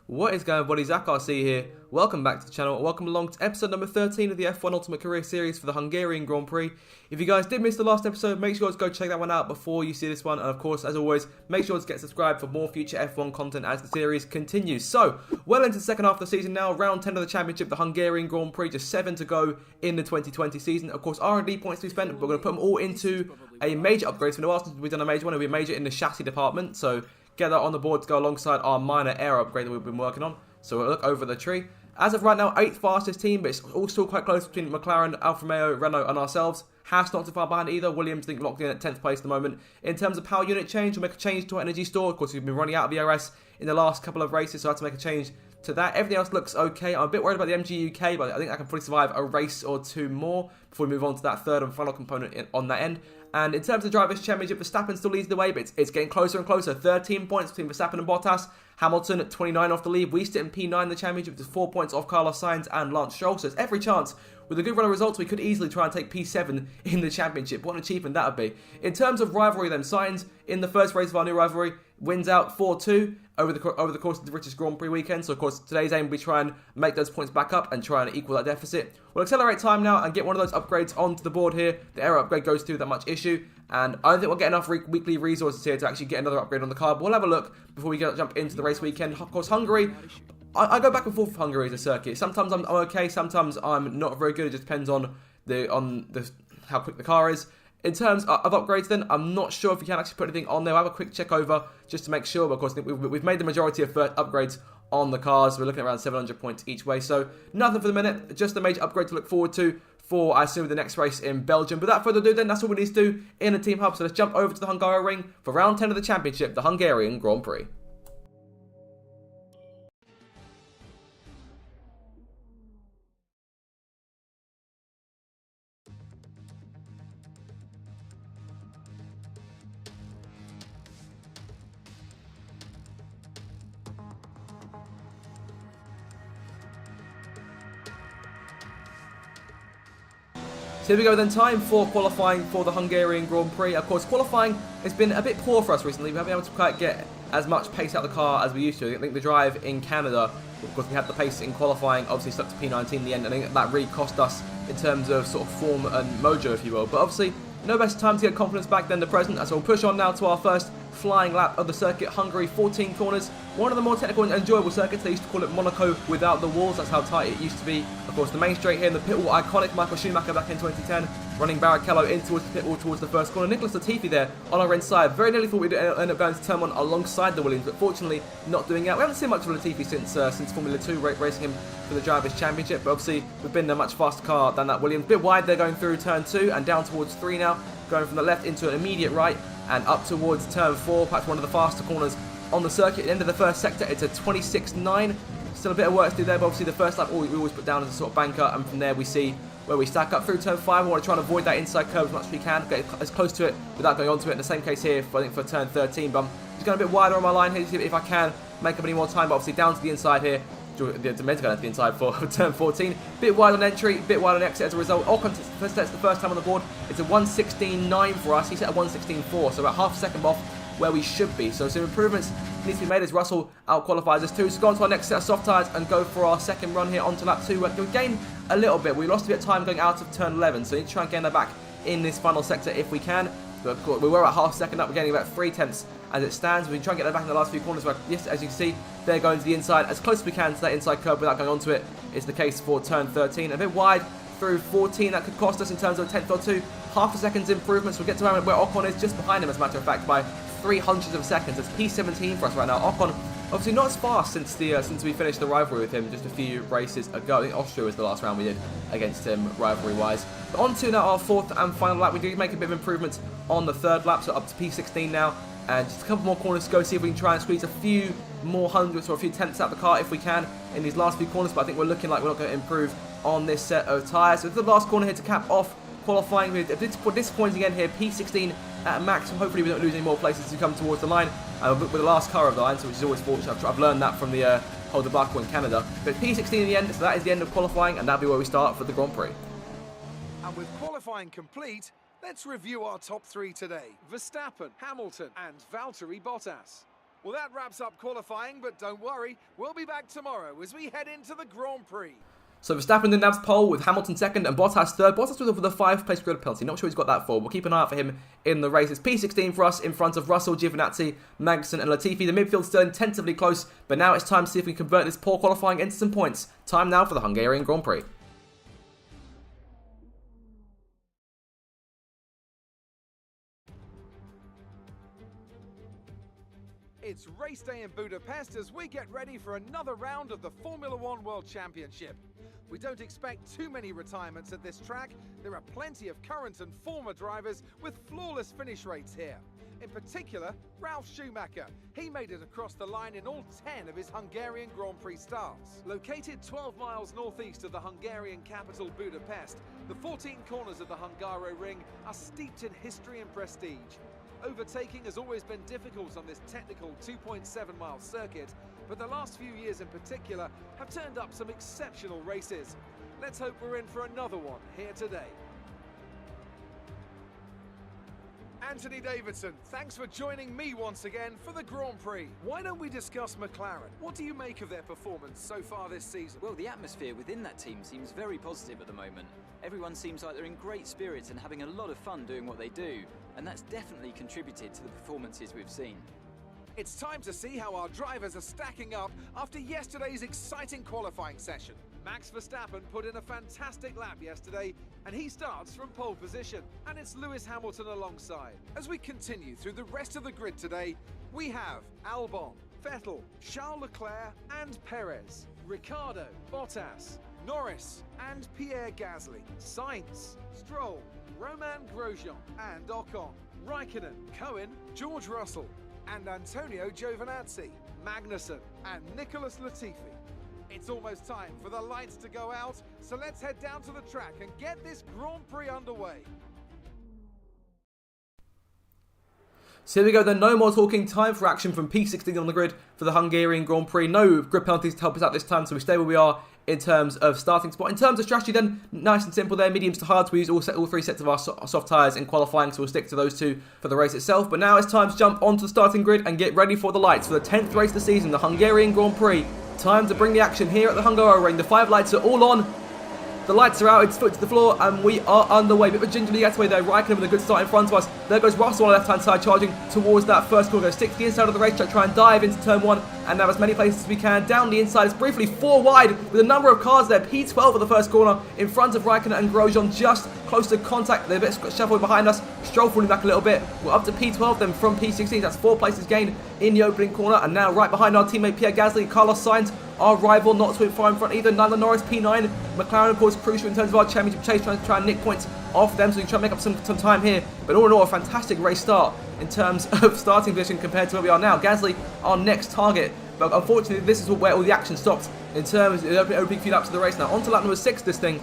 What is going on, buddy? Zach RC here. Welcome back to the channel. Welcome along to episode number 13 of the F1 Ultimate Career Series for the Hungarian Grand Prix. If you guys did miss the last episode, make sure to go check that one out before you see this one. And of course, as always, make sure to get subscribed for more future F1 content as the series continues. So, well into the second half of the season now, round 10 of the championship, the Hungarian Grand Prix, just 7 to go in the 2020 season. Of course, R&D points to be spent, but we're going to put them all into a major upgrade. So, in the last we've done a major one, it'll be a major in the chassis department. So, get that on the board to go alongside our minor air upgrade that we've been working on. So we'll look over the tree. As of right now, 8th fastest team, but it's all still quite close between McLaren, Alfa Romeo, Renault and ourselves. Haas not too far behind either. Williams, I think, locked in at 10th place at the moment. In terms of power unit change, we'll make a change to our energy store. Of course, we've been running out of ERS in the last couple of races, so I had to make a change to that. Everything else looks okay. I'm a bit worried about the MG UK, but I think I can probably survive a race or two more before we move on to that third and final component on that end. And in terms of Drivers' Championship, Verstappen still leads the way, but it's getting closer and closer. 13 points between Verstappen and Bottas. Hamilton at 29 off the lead. We sit in P9 in the championship, just 4 points off Carlos Sainz and Lance Stroll. So it's every chance. With a good run of results, we could easily try and take P7 in the championship. What an achievement that would be. In terms of rivalry then, Sainz in the first race of our new rivalry wins out 4-2 over the course of the British Grand Prix weekend. So of course today's aim will be try and make those points back up and try and equal that deficit. We'll accelerate time now and get one of those upgrades onto the board here. The air upgrade goes through that much issue. And I don't think we'll get enough weekly resources here to actually get another upgrade on the card. But we'll have a look before we jump into the race weekend. Of course, Hungary, I go back and forth with Hungary as a circuit. Sometimes I'm okay, sometimes I'm not very good. It just depends on how quick the car is. In terms of upgrades then, I'm not sure if we can actually put anything on there. I'll have a quick check over just to make sure. But of course, we've made the majority of upgrades on the cars. We're looking at around 700 points each way. So nothing for the minute, just a major upgrade to look forward to for, I assume, the next race in Belgium. But without further ado then, that's all we need to do in the Team Hub. So let's jump over to the Hungaroring ring for round 10 of the championship, the Hungarian Grand Prix. So here we go then, time for qualifying for the Hungarian Grand Prix. Of course, qualifying has been a bit poor for us recently. We haven't been able to quite get as much pace out of the car as we used to. I think the drive in Canada, of course, we had the pace in qualifying, obviously stuck to P19 in the end. I think that really cost us in terms of sort of form and mojo, if you will. But obviously, no best time to get confidence back than the present. So we'll push on now to our first flying lap of the circuit. Hungary, 14 corners. One of the more technical and enjoyable circuits. They used to call it Monaco without the walls. That's how tight it used to be. Of course, the main straight here in the pit wall, iconic Michael Schumacher back in 2010. Running Barrichello in towards the pit wall towards the first corner. Nicholas Latifi there on our inside. Very nearly thought we'd end up going to turn one alongside the Williams, but fortunately not doing that. We haven't seen much of Latifi since Formula 2, racing him for the Drivers' Championship. But obviously, we've been a much faster car than that Williams. Bit wide there going through turn 2 and down towards 3 now. Going from the left into an immediate right and up towards turn 4. Perhaps one of the faster corners on the circuit. At the end of the first sector, it's a 26.9. Still a bit of work to do there, but obviously the first lap we always put down as a sort of banker, and from there we see where we stack up through turn 5. We want to try and avoid that inside curve as much as we can, get as close to it without going onto it. In the same case here, I think for turn 13, but I'm just going a bit wider on my line here to see if I can make up any more time, but obviously down to the inside here. The meant to go down to the inside for turn 14. Bit wide on entry, bit wide on exit as a result. Ocon sets the first time on the board. It's a 1:16.9 for us. He set a 1:16.4, so about half a second off where we should be. So some improvements need to be made as Russell out-qualifies us too. So go on to our next set of soft tyres and go for our second run here onto lap 2. We gained a little bit. We lost a bit of time going out of turn 11, so we need to try and gain that back in this final sector if we can. But of course, we were at half a second up. We're getting about 3 tenths as it stands. We can try and get that back in the last few corners. But yes, as you can see, they're going to the inside as close as we can to that inside curve without going onto it. It's the case for turn 13. A bit wide through 14. That could cost us in terms of a tenth or two. Half a second's improvements. We'll get to where Ocon is just behind him, as a matter of fact, by 0.03 of a second. It's P17 for us right now. Ocon, obviously not as fast since we finished the rivalry with him just a few races ago. I think Austria was the last round we did against him rivalry-wise. But on to now our fourth and final lap. We did make a bit of improvements on the third lap, so up to P16 now. And just a couple more corners to go, see if we can try and squeeze a few more hundredths or a few tenths out of the car if we can in these last few corners. But I think we're looking like we're not going to improve on this set of tyres. So the last corner here to cap off qualifying. We're disappointing again here, P16 at max. Hopefully we don't lose any more places as we come towards the line. With the last car of the line, so which is always fortunate. I've learned that from the whole debacle in Canada. But P16 in the end, so that is the end of qualifying, and that'll be where we start for the Grand Prix. And with qualifying complete, let's review our top 3 today. Verstappen, Hamilton and Valtteri Bottas. Well, that wraps up qualifying, but don't worry, we'll be back tomorrow as we head into the Grand Prix. So Verstappen then nabs pole with Hamilton second and Bottas third. Bottas was over the 5th place grid penalty. Not sure he's got that for. We'll keep an eye out for him in the race. It's P16 for us in front of Russell, Giovinazzi, Magnussen and Latifi. The midfield's still intensively close, but now it's time to see if we can convert this poor qualifying into some points. Time now for the Hungarian Grand Prix. It's race day in Budapest as we get ready for another round of the Formula One World Championship. We don't expect too many retirements at this track. There are plenty of current and former drivers with flawless finish rates here. In particular, Ralf Schumacher. He made it across the line in all 10 of his Hungarian Grand Prix starts. Located 12 miles northeast of the Hungarian capital Budapest, the 14 corners of the Hungaroring are steeped in history and prestige. Overtaking has always been difficult on this technical 2.7-mile circuit, but the last few years in particular have turned up some exceptional races. Let's hope we're in for another one here today. Anthony Davidson, thanks for joining me once again for the Grand Prix. Why don't we discuss McLaren? What do you make of their performance so far this season? Well, the atmosphere within that team seems very positive at the moment. Everyone seems like they're in great spirits and having a lot of fun doing what they do, and that's definitely contributed to the performances we've seen. It's time to see how our drivers are stacking up after yesterday's exciting qualifying session. Max Verstappen put in a fantastic lap yesterday, and he starts from pole position. And it's Lewis Hamilton alongside. As we continue through the rest of the grid today, we have Albon, Vettel, Charles Leclerc and Perez, Ricciardo, Bottas, Norris and Pierre Gasly, Sainz, Stroll, Romain Grosjean and Ocon, Raikkonen, Cohen, George Russell and Antonio Giovinazzi, Magnussen and Nicholas Latifi. It's almost time for the lights to go out, so let's head down to the track and get this Grand Prix underway. So here we go then, no more talking, time for action from P16 on the grid for the Hungarian Grand Prix. No grid penalties to help us out this time, so we stay where we are in terms of starting spot. In terms of strategy then, nice and simple there, mediums to hards. We use all 3 sets of our soft tyres in qualifying, so we'll stick to those 2 for the race itself. But now it's time to jump onto the starting grid and get ready for the lights for the 10th race of the season, the Hungarian Grand Prix. Time to bring the action here at the Hungaroring. The 5 lights are all on. The lights are out, it's foot to the floor, and we are underway. Bit of a gingerly getaway there, Raikkonen with a good start in front of us. There goes Russell on the left-hand side, charging towards that first corner. Go stick to the inside of the racetrack, try and dive into turn 1, and have as many places as we can. Down the inside, it's briefly 4 wide, with a number of cars there. P12 at the first corner, in front of Raikkonen and Grosjean, just close to contact. They're a bit shuffled behind us. Stroll falling back a little bit. We're up to P12 then from P16. That's 4 places gained in the opening corner, and now right behind our teammate Pierre Gasly, Carlos Sainz, our rival, not too far in front either. Lando Norris, P9. McLaren, of course, crucial in terms of our championship chase, trying to try and nick points off them, so we can try and make up some time here. But all in all, a fantastic race start in terms of starting position compared to where we are now. Gasly, our next target. But unfortunately, this is where all the action stopped in terms of the opening few laps of the race. Now, on to lap number 6 this thing.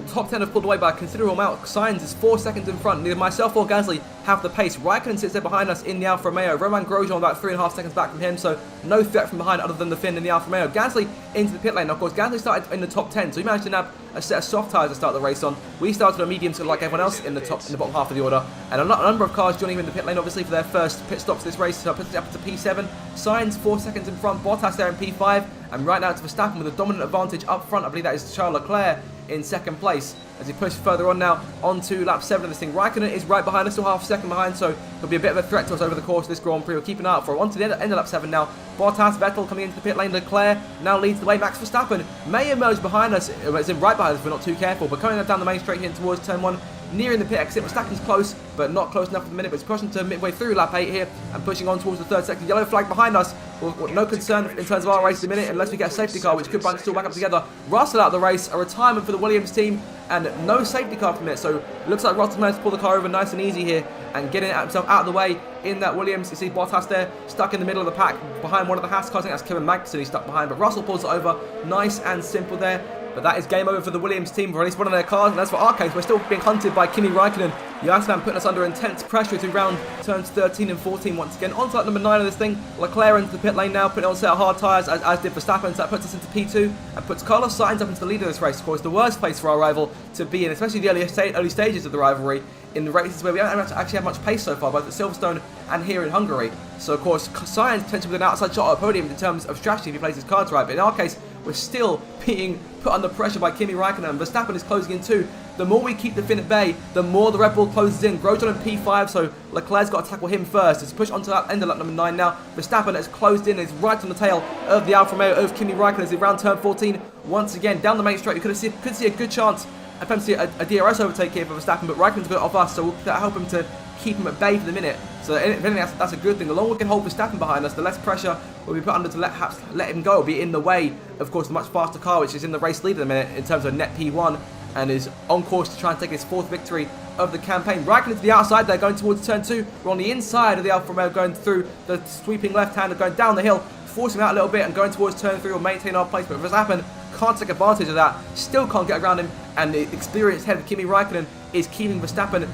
Top 10 have pulled away by a considerable amount. Sainz is 4 seconds in front. Neither myself or Gasly have the pace. Raikkonen sits there behind us in the Alfa Romeo. Romain Grosjean about 3.5 seconds back from him, so no threat from behind other than the Finn in the Alfa Romeo. Gasly into the pit lane. Now, of course, Gasly started in the top 10, so he managed to nab a set of soft tyres to start the race on. We started on mediums like everyone else in the bottom half of the order, and a number of cars joining him in the pit lane, obviously, for their first pit stops this race, so puts it up to P7. Sainz 4 seconds in front. Bottas there in P5, and right now it's Verstappen with a dominant advantage up front. I believe that is Charles Leclerc in second place as he pushes further on now onto lap 7 of this thing. Raikkonen is right behind us, still half a second behind, so he'll be a bit of a threat to us over the course of this Grand Prix. We'll keep an eye out for it. On to the end of lap 7 now. Bottas, Vettel coming into the pit lane. Leclerc now leads the way. Max Verstappen may emerge behind us, it's in right behind us if we're not too careful, but coming down the main straight here towards turn 1, nearing the pit exit. Verstappen's close, but not close enough for the minute, but he's pushing to midway through lap 8 here and pushing on towards the third sector. Yellow flag behind us. Well, no concern in terms of our race at the minute unless we get a safety car, which could bring us all back up together. Russell out of the race, a retirement for the Williams team, and no safety car from it, so it looks like Russell managed to pull the car over nice and easy here and getting himself out of the way in that Williams. You see Bottas there stuck in the middle of the pack behind one of the Haas cars. I think that's Kevin Magnussen he's stuck behind, but Russell pulls it over nice and simple there. But that is game over for the Williams team, for at least one of their cars, and as for our case, we're still being hunted by Kimi Raikkonen The Iceman putting us under intense pressure to round turns 13 and 14 once again. On to lap number 9 of this thing. Leclerc into the pit lane now, putting on a set of hard tyres, as did Verstappen. So that puts us into P2 and puts Carlos Sainz up into the lead of this race. Of course, the worst place for our rival to be in, especially the early stages of the rivalry, in the races where we haven't actually had much pace so far, both at Silverstone and here in Hungary. So, of course, Sainz potentially with an outside shot at a podium in terms of strategy if he plays his cards right. But in our case, we're still being put under pressure by Kimi Räikkönen, and Verstappen is closing in too. The more we keep the Finn at bay, the more the Red Bull closes in. Grosjean in P5, so Leclerc's got to tackle him first. It's pushed onto that end of lap number 9 now. Verstappen has closed in, is right on the tail of the Alfa Romeo of Kimi Räikkönen as he round turn 14 once again down the main straight. We could see a good chance and potentially a DRS overtake here for Verstappen, but Räikkönen's got it off us, so we'll help him to keep him at bay for the minute. So if anything, that's a good thing. The longer we can hold Verstappen behind us, the less pressure will be put under to let him go. Will be in the way, of course, the much faster car, which is in the race lead at the minute in terms of net P1, and is on course to try and take his 4th victory of the campaign. Räikkönen to the outside there, going towards turn 2. We're on the inside of the Alfa Romeo, going through the sweeping left-hander, going down the hill, forcing him out a little bit and going towards turn 3. We'll maintain our place, but Verstappen can't take advantage of that, still can't get around him, and the experienced head of Kimi Räikkönen is keeping Verstappen,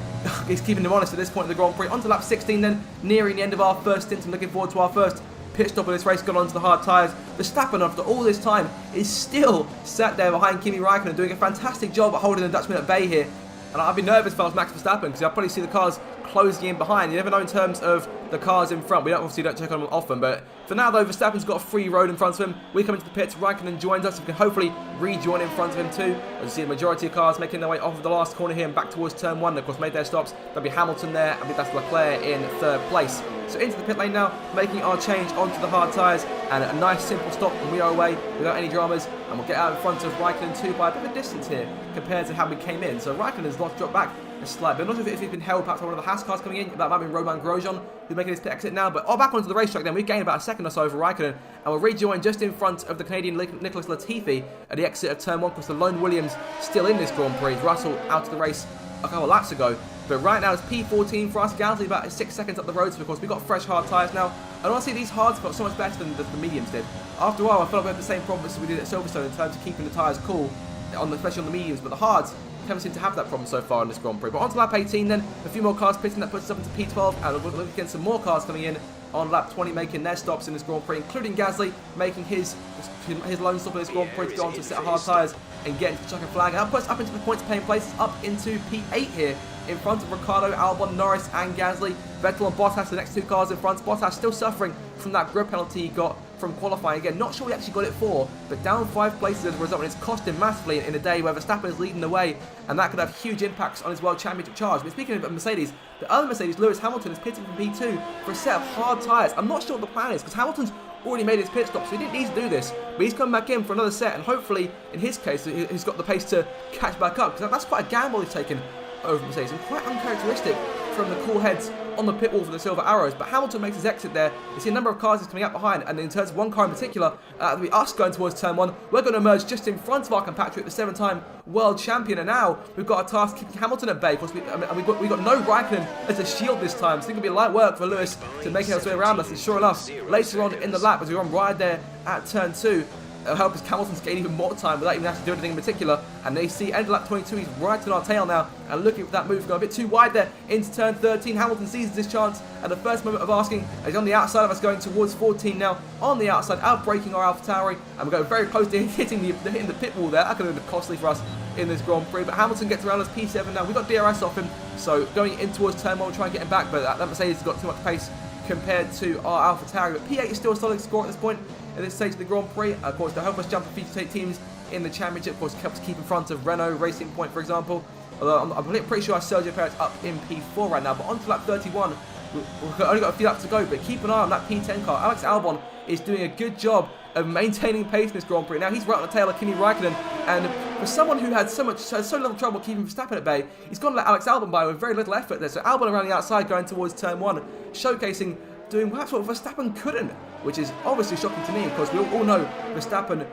is keeping him honest at this point in the Grand Prix. On to lap 16 then, nearing the end of our first stint and looking forward to our first pit stop of this race, got onto the hard tyres. Verstappen, after all this time, is still sat there behind Kimi Räikkönen, doing a fantastic job at holding the Dutchman at bay here. And I'd be nervous if I was Max Verstappen, because I'll probably see the cars closing in behind. You never know in terms of the cars in front. We obviously don't check on them often, but for now though, Verstappen's got a free road in front of him. We come into the pits, Räikkönen joins us, we can hopefully rejoin in front of him too. As you see, the majority of cars making their way off of the last corner here and back towards turn 1. Of course, made their stops. There'll be Hamilton there, and that's Leclerc in 3rd place. So into the pit lane now, making our change onto the hard tyres, and a nice simple stop, and we are away without any dramas, and we'll get out in front of Räikkönen too by a bit of a distance here compared to how we came in. So Räikkönen's not dropped back a slight, but I'm not sure if he's been held perhaps by one of the Haas cars coming in. That might be Romain Grosjean who's making his pit exit now, but back onto the racetrack then. We've gained about a second or so over Räikkönen, and we'll rejoin just in front of the Canadian Nicholas Latifi at the exit of turn 1, because the lone Williams still in this Grand Prix. Russell out of the race a couple of laps ago, but right now it's P14 for us. Gasly about 6 seconds up the road, so of course we've got fresh hard tyres now. And honestly, these hards felt so much better than the mediums did. After a while, I felt like we had the same problems as we did at Silverstone in terms of keeping the tyres cool, especially on the mediums, but the hards haven't seemed to have that problem so far in this Grand Prix. But on to lap 18 then, a few more cars pitting, that puts us up into P12, and we'll look against some more cars coming in on lap 20, making their stops in this Grand Prix, including Gasly making his lone stop in this Grand Prix to go on to a set of hard tyres and get into the checkered flag. And that puts us up into the points paying places, up into P8 here, in front of Ricciardo, Albon, Norris and Gasly. Vettel and Bottas, the next 2 cars in front. Bottas still suffering from that grid penalty he got from qualifying. Again, not sure he actually got it for, but down 5 places as a result, and it's cost him massively in a day where Verstappen is leading the way, and that could have huge impacts on his World Championship charge. But speaking of Mercedes, the other Mercedes, Lewis Hamilton, is pitting from P2 for a set of hard tyres. I'm not sure what the plan is, because Hamilton's already made his pit stop, so he didn't need to do this, but he's come back in for another set, and hopefully, in his case, he's got the pace to catch back up, because that's quite a gamble he's taken over Mercedes, and quite uncharacteristic from the cool heads on the pit wall for the Silver Arrows. But Hamilton makes his exit there. You see a number of cars is coming up behind, and in terms of one car in particular, that'll be us going towards turn 1. We're going to emerge just in front of our compatriot, the 7-time world champion, and now we've got a task keeping Hamilton at bay. Of course, we've got no Räikkönen as a shield this time, so it's going to be light work for Lewis to make his way around us. And sure enough, later on in the lap, as we run right there at turn 2, it'll help us Hamilton's gain even more time without even having to do anything in particular. And they see end of lap 22, he's right on our tail now, and looking for that move, going a bit too wide there into turn 13. Hamilton seizes this chance at the first moment of asking, as he's on the outside of us, going towards 14 now, on the outside, out-braking our AlphaTauri, and we're going very close to hitting the pit wall there. That could have been costly for us in this Grand Prix, but Hamilton gets around us P7 now. We've got DRS off him, so going in towards turn 1, we'll try and get him back, but that Mercedes has got too much pace compared to our AlphaTauri. But P8 is still a solid score at this point, at this stage of the Grand Prix. Of course, to help us jump a few teams in the championship, of course, helps keep in front of Renault, Racing Point, for example. Although I'm pretty sure Sergio Perez up in P4 right now. But on to lap 31, we've only got a few laps to go, but keep an eye on that P10 car. Alex Albon is doing a good job of maintaining pace in this Grand Prix. Now he's right on the tail of Kimi Räikkönen, and for someone who had so little trouble keeping Verstappen at bay, he's gone to let Alex Albon by with very little effort there. So Albon around the outside going towards turn 1, showcasing doing perhaps what Verstappen couldn't, which is obviously shocking to me. Of course, we all know Verstappen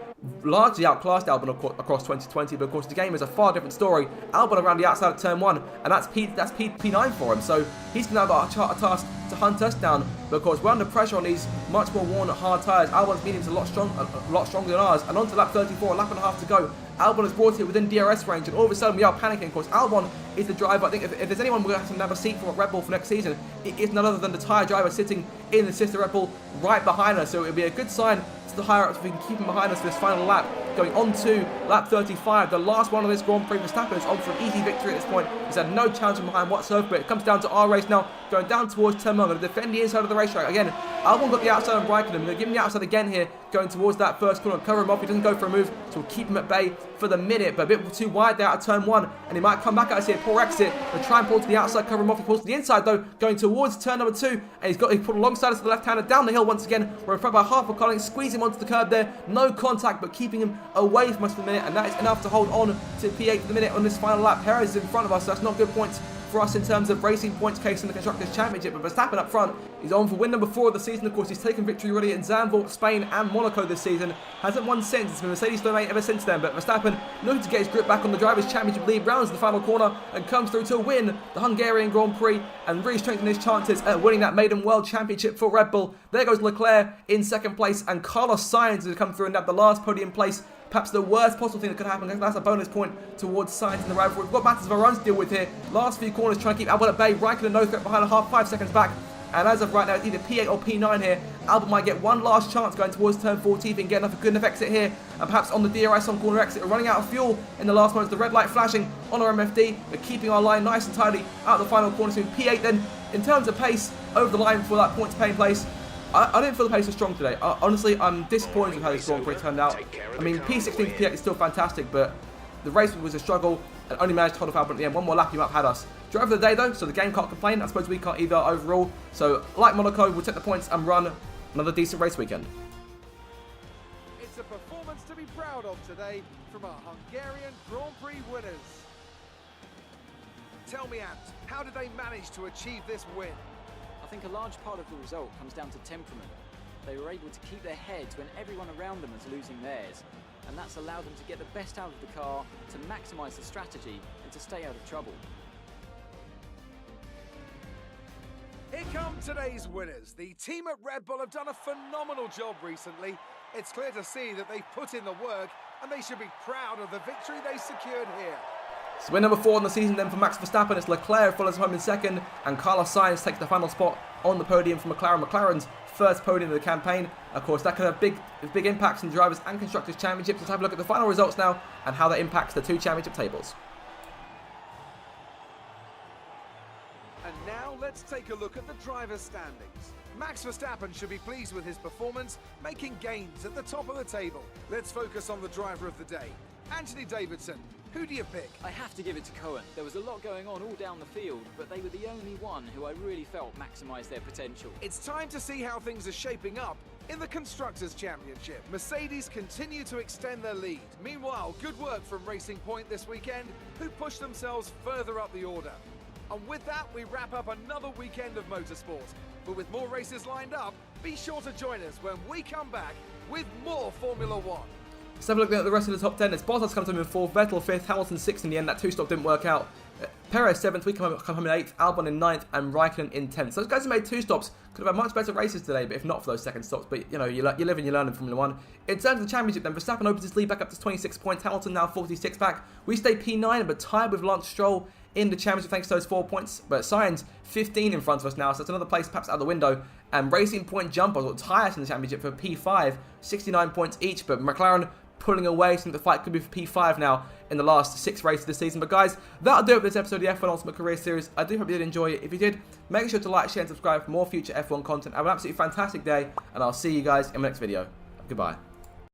largely outclassed Albon across 2020, but of course the game is a far different story. Albon around the outside of turn 1, and that's P9 for him, so he's now got a task to hunt us down, because we're under pressure on these much more worn hard tyres. Albon's medium's a lot stronger than ours, and on to lap 34, a lap and a half to go. Albon has brought it within DRS range, and all of a sudden we are panicking. Of course, Albon is the driver. I think if there's anyone we're going to have a seat for Red Bull for next season, it is none other than the tyre driver sitting in the sister Red Bull right behind us. So it'll be a good sign to the higher ups if we can keep him behind us for this final lap. Going on to lap 35, the last one of this Grand Prix. Verstappen is on for an easy victory at this point. He's had no challenge from behind whatsoever, but it comes down to our race now, going down towards turn 1. Going to defend the inside of the racetrack. Again, Albon got the outside on Raikkonen. We're going to give him the outside again here, going towards that first corner. Cover him off. He doesn't go for a move, so we'll keep him at bay for the minute, but a bit too wide there out of turn 1, and he might come back at us here. Poor exit. We'll try and pull to the outside, cover him off. He pulls to the inside though, going towards turn number 2, and he put alongside us to the left-hander down the hill once again. We're in front by half a car, squeeze him onto the curb there. No contact, but keeping him away from us for the minute, and that is enough to hold on to P8 for the minute on this final lap. Perez is in front of us, so that's not good points for us in terms of racing points case in the Constructors' Championship, but Verstappen up front, he's on for win number 4 of the season. Of course, he's taken victory already in Zandvoort, Spain and Monaco this season. Hasn't won since. It's been Mercedes domain ever since then, but Verstappen looking to get his grip back on the Drivers' Championship lead, rounds the final corner and comes through to win the Hungarian Grand Prix and really strengthen his chances at winning that maiden World Championship for Red Bull. There goes Leclerc in second place, and Carlos Sainz has come through and nabbed the last podium place. Perhaps the worst possible thing that could happen. That's a bonus point towards Sainz in the rival. We've got matters of a run to deal with here. Last few corners trying to keep Albon at bay. Raikkonen no threat behind a half, 5 seconds back. And as of right now, it's either P8 or P9 here. Albon might get one last chance going towards turn 14 and get a good enough exit here. And perhaps on the DRS on corner exit. We're running out of fuel in the last moments. The red light flashing on our MFD. We're keeping our line nice and tidy out of the final corner. So P8 then, in terms of pace, over the line before that points paying place. I didn't feel the pace was strong today. Honestly, I'm disappointed with how this Grand Prix turned out. I mean, P16 to P8 is still fantastic, but the race was a struggle and only managed to hold off Albon at the end. One more lap, he might have had us. Driver of the day, though, so the game can't complain. I suppose we can't either overall. So, like Monaco, we'll take the points and run another decent race weekend. It's a performance to be proud of today from our Hungarian Grand Prix winners. Tell me, Ant, how did they manage to achieve this win? I think a large part of the result comes down to temperament. They were able to keep their heads when everyone around them was losing theirs, and that's allowed them to get the best out of the car, to maximise the strategy, and to stay out of trouble. Here come today's winners. The team at Red Bull have done a phenomenal job recently. It's clear to see that they've put in the work, and they should be proud of the victory they secured here. So win number 4 in the season then for Max Verstappen. It's Leclerc follows home in second, and Carlos Sainz takes the final spot on the podium for McLaren. McLaren's first podium of the campaign. Of course, that could have big impacts in the Drivers' and Constructors' Championships. Let's have a look at the final results now and how that impacts the 2 championship tables. And now let's take a look at the drivers' standings. Max Verstappen should be pleased with his performance, making gains at the top of the table. Let's focus on the driver of the day, Anthony Davidson. Who do you pick? I have to give it to Cohen. There was a lot going on all down the field, but they were the only one who I really felt maximised their potential. It's time to see how things are shaping up in the Constructors' Championship. Mercedes continue to extend their lead. Meanwhile, good work from Racing Point this weekend, who pushed themselves further up the order. And with that, we wrap up another weekend of motorsport. But with more races lined up, be sure to join us when we come back with more Formula One. Let's have a look at the rest of the top 10. As Bottas comes home in 4th, Vettel 5th, Hamilton 6th in the end. That 2-stop didn't work out. Perez 7th, we come home in 8th, Albon in 9th, and Raikkonen in 10th. So those guys who made 2 stops could have had much better races today, but if not for those second stops. But, you know, you live and you learn in Formula 1. In terms of the championship, then, Verstappen opens his lead back up to 26 points. Hamilton now 46 back. We stay P9, but tied with Lance Stroll in the championship thanks to those 4 points. But Sainz 15 in front of us now, so that's another place perhaps out the window. And Racing Point Jumpers will tie us in the championship for P5, 69 points each, but McLaren pulling away, so the fight could be for P5 now in the last 6 races this season. But guys, that'll do it for this episode of the F1 Ultimate Career Series. I do hope you did enjoy it. If you did, make sure to like, share and subscribe for more future F1 content. Have an absolutely fantastic day, and I'll see you guys in my next video. Goodbye.